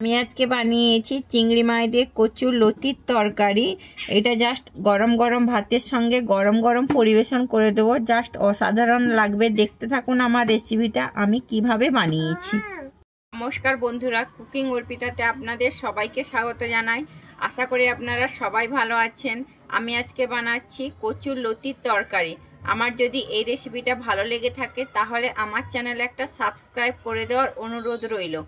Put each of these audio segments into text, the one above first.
আমি আজকে বানিয়েছি চিংড়ি মাছ দিয়ে কচুর লতির তরকারি। এটা জাস্ট গরম গরম ভাতের সঙ্গে গরম গরম পরিবেশন করে দেবো। জাস্ট অসাধারণ লাগবে। দেখতে থাকুন আমার রেসিপিটা আমি কিভাবে বানিয়েছি। নমস্কার বন্ধুরা, কুকিং অর্পিতাতে আপনাদের সবাইকে স্বাগত জানাই। আশা করি আপনারা সবাই ভালো আছেন। আমি আজকে বানাচ্ছি কচুর লতির তরকারি। আমার যদি এই রেসিপিটা ভালো লেগে থাকে তাহলে আমার চ্যানেলে একটা সাবস্ক্রাইব করে দেওয়ার অনুরোধ রইল।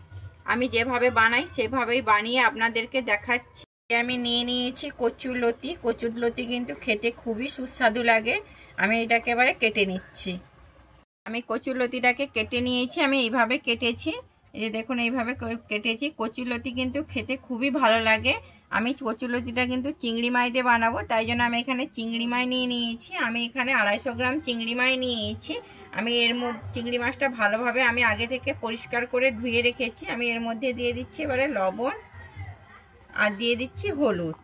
আমি যেভাবে বানাই সেভাবেই বানিয়ে আপনাদেরকে দেখাচ্ছি। আমি নিয়ে নিয়েছি কচুর লতি। কচুর লতি কিন্তু খেতে খুবই সুস্বাদু লাগে। আমি এটাকে এবারে কেটে নিচ্ছি। আমি কচুর লতিটাকে কেটে নিয়েছি। আমি এইভাবে কেটেছি, এই যে দেখুন এইভাবে কেটেছি। কচুর লতি কিন্তু খেতে খুবই ভালো লাগে। আমি কচুর লতিটা কিন্তু চিংড়ি মাছ দিয়ে বানাবো, তাই জন্য আমি এখানে চিংড়ি মাছ নিয়ে নিয়েছি। আমি এখানে 250 গ্রাম চিংড়ি মাছ নিয়েছি। আমি এর মধ্যে চিংড়ি মাছটা ভালোভাবে আমি আগে থেকে পরিষ্কার করে ধুয়ে রেখেছি। আমি এর মধ্যে দিয়ে দিচ্ছি এবারে লবণ আর দিয়ে দিচ্ছি হলুদ।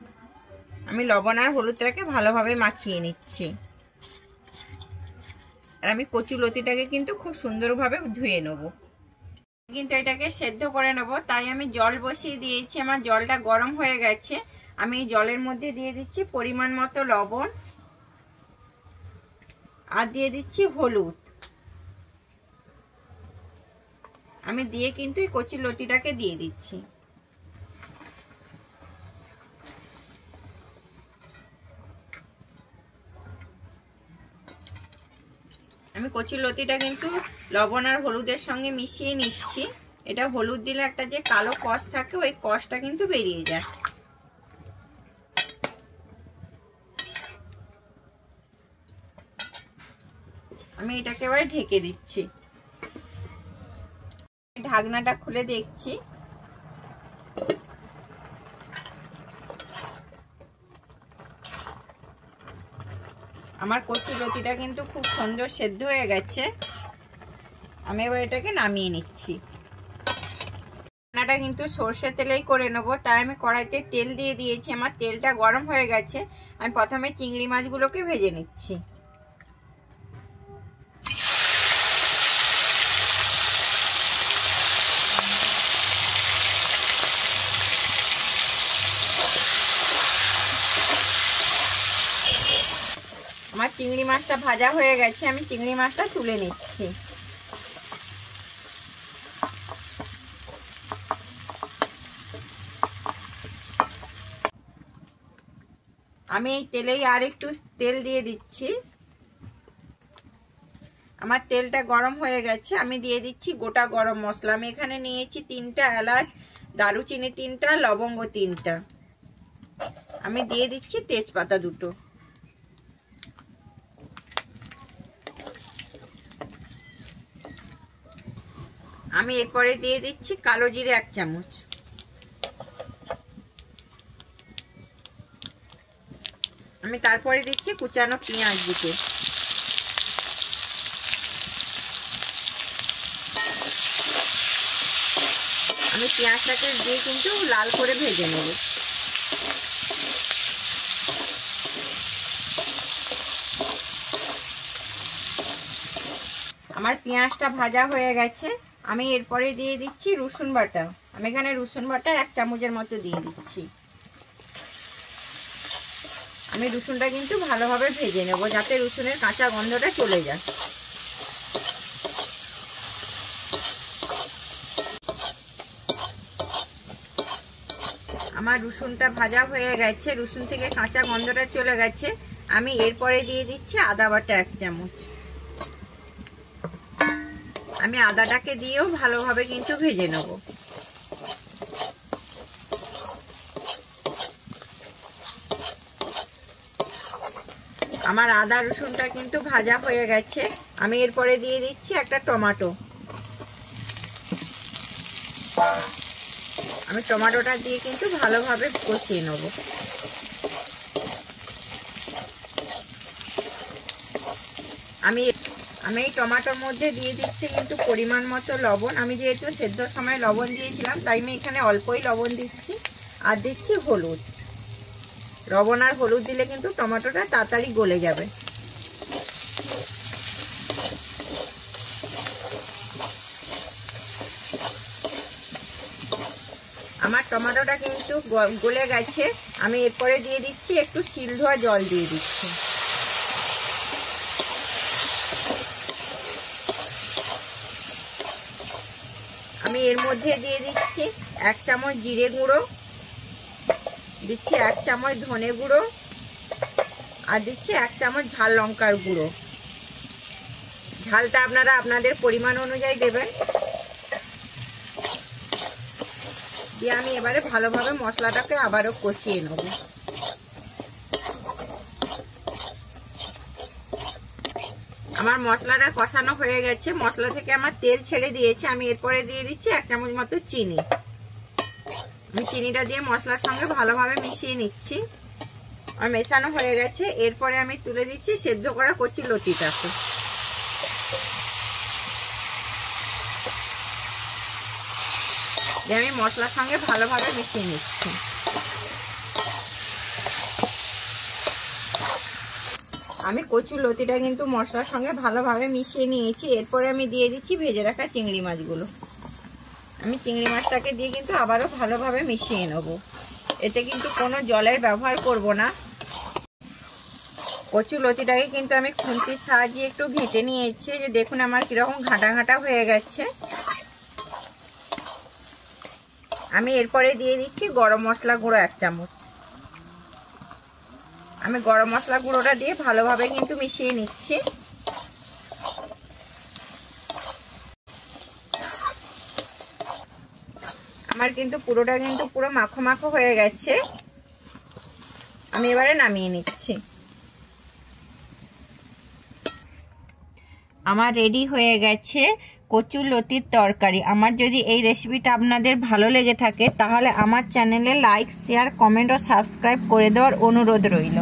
আমি লবণ আর হলুদটাকে ভালোভাবে মাখিয়ে নিচ্ছি। আর আমি কচুর লতিটাকে কিন্তু খুব সুন্দরভাবে ধুয়ে নেব। কিন্তু এটাকে সেদ্ধ করে নেব, তাই আমি জল বসিয়ে দিয়েছি। আমার জলটা গরম হয়ে গেছে। আমি জলের মধ্যে দিয়ে দিচ্ছি পরিমাণ মতো লবণ আর দিয়ে দিচ্ছি হলুদ। আমি দিয়ে কিন্তু এই কচুর লতিটাকে দিয়ে দিচ্ছি। আমি কচুর লতিটা কিন্তু লবণ আর হলুদের সঙ্গে মিশিয়ে নিচ্ছি। এটা হলুদ দিলে একটা যে কালো কষ থাকে ওই কষটা কিন্তু বেরিয়ে যায়। আমি এটাকে এবারে ঢেকে দিচ্ছি। ঢাকনাটা খুলে দেখছি। আমার কচুর লতিটা কিন্তু খুব সুন্দর সেদ্ধ হয়ে গেছে। আমি এবার এটাকে নামিয়ে নিচ্ছি। রান্নাটা কিন্তু সর্ষের তেলেই করে নেব, তাই আমি কড়াইতে তেল দিয়ে দিয়েছি। আমার তেলটা গরম হয়ে গেছে। আমি প্রথমে চিংড়ি মাছগুলোকে ভেজে নিচ্ছি। আমার চিংড়ি মাছটা ভাজা হয়ে গেছে। আমি চিংড়ি মাছটা তুলে নিচ্ছি। আমি এই তেলেই আর একটু তেল দিয়ে দিচ্ছি। আমার তেলটা গরম হয়ে গেছে। আমি দিয়ে দিচ্ছি গোটা গরম মশলা। আমি এখানে নিয়েছি 3টা এলাচ, দারুচিনি 3টা, লবঙ্গ 3টা। আমি দিয়ে দিচ্ছি তেজপাতা 2টো। আমি এরপরে দিয়ে দিচ্ছি কালো জিরে 1 চামচ। আমি তারপরে দিচ্ছি কুচানো পেঁয়াজ 2টো। আমি পেঁয়াজটাকে দিয়ে কিন্তু লাল করে ভেজে নেব। আমার পেঁয়াজটা ভাজা হয়ে গেছে। আমি এরপরে দিয়ে দিচ্ছি রসুন বাটা। আমি এখানে রসুন বাটা 1 চামচের মতো দিয়ে দিচ্ছি। আমি রসুনটা কিন্তু ভালোভাবে ভেজে নেব যাতে রসুনের কাঁচা গন্ধটা চলে যায়। আমার রসুনটা ভাজা হয়ে গেছে, রসুন থেকে কাঁচা গন্ধটা চলে গেছে। আমি এরপরে দিয়ে দিচ্ছি আদা বাটা 1 চামচ। আমি আদাটাকে দিয়েও ভালোভাবে কিন্তু ভেজে নেব। আমার আদা রসুনটা কিন্তু ভাজা হয়ে গেছে। আমি এরপরে দিয়ে দিচ্ছি একটা টমেটো। আমি টমেটোটা দিয়ে কিন্তু ভালোভাবে কষিয়ে নেব। আমি এই টমেটোর মধ্যে দিয়ে দিচ্ছি কিন্তু পরিমাণ মতো লবণ। আমি যেহেতু সেদ্ধর সময় লবণ দিয়েছিলাম তাই আমি এখানে অল্পই লবণ দিচ্ছি। আর দিচ্ছি হলুদ। লবণ আর হলুদ দিলে কিন্তু টমেটোটা তাড়াতাড়ি গলে যাবে। আমার টমেটোটা কিন্তু গলে গেছে। আমি এরপরে দিয়ে দিচ্ছি একটু শিল ধোয়া জল দিয়ে দিচ্ছি। আমি এর মধ্যে দিয়ে দিচ্ছি 1 চামচ জিরে গুঁড়ো, দিচ্ছি 1 চামচ ধনে গুঁড়ো, আর দিচ্ছি 1 চামচ ঝাল লঙ্কার গুঁড়ো। ঝালটা আপনারা আপনাদের পরিমাণ অনুযায়ী দেবেন। দিয়ে আমি এবারে ভালোভাবে মশলাটাকে আবারও কষিয়ে নেব। আমার মশলাটা কষানো হয়ে গেছে, মশলা থেকে আমার তেল ছেড়ে দিয়েছে। আমি এরপরে দিয়ে দিচ্ছি 1 চামচ মতো চিনি। আমি চিনিটা দিয়ে মশলার সঙ্গে ভালোভাবে মিশিয়ে নিচ্ছি। আর মেশানো হয়ে গেছে। এরপরে আমি তুলে দিচ্ছি সেদ্ধ করা কচি লতিটাকে। দিয়ে আমি মশলার সঙ্গে ভালোভাবে মিশিয়ে নিচ্ছি। আমি কচু লতিটা কিন্তু মশলার সঙ্গে ভালোভাবে মিশিয়ে নিয়েছি। এরপরে আমি দিয়ে দিচ্ছি ভেজে রাখা চিংড়ি মাছগুলো। আমি চিংড়ি মাছটাকে দিয়ে কিন্তু আবারও ভালোভাবে মিশিয়ে নেব। এতে কিন্তু কোনো জলের ব্যবহার করব না। কচু লতিটাকে কিন্তু আমি খুন্তির সাহায্যে একটু ঘেঁটে নিয়েছি। যে দেখুন আমার কীরকম ঘাঁটা ঘাঁটা হয়ে গেছে। আমি এরপরে দিয়ে দিচ্ছি গরম মশলা গুঁড়ো 1 চামচ। আমি গরম মশলা গুঁড়োটা দিয়ে ভালোভাবে কিন্তু মিশিয়ে নিচ্ছি। আমার কিন্তু পুরোটা কিন্তু পুরো মাখো মাখো হয়ে গেছে। আমি এবারে নামিয়ে নিচ্ছি। আমার রেডি হয়ে গেছে কচু লতির তরকারি। আমার যদি এই রেসিপিটা আপনাদের ভালো লেগে থাকে তাহলে আমার চ্যানেলে লাইক, শেয়ার, কমেন্ট ও সাবস্ক্রাইব করে দেওয়ার অনুরোধ রইল।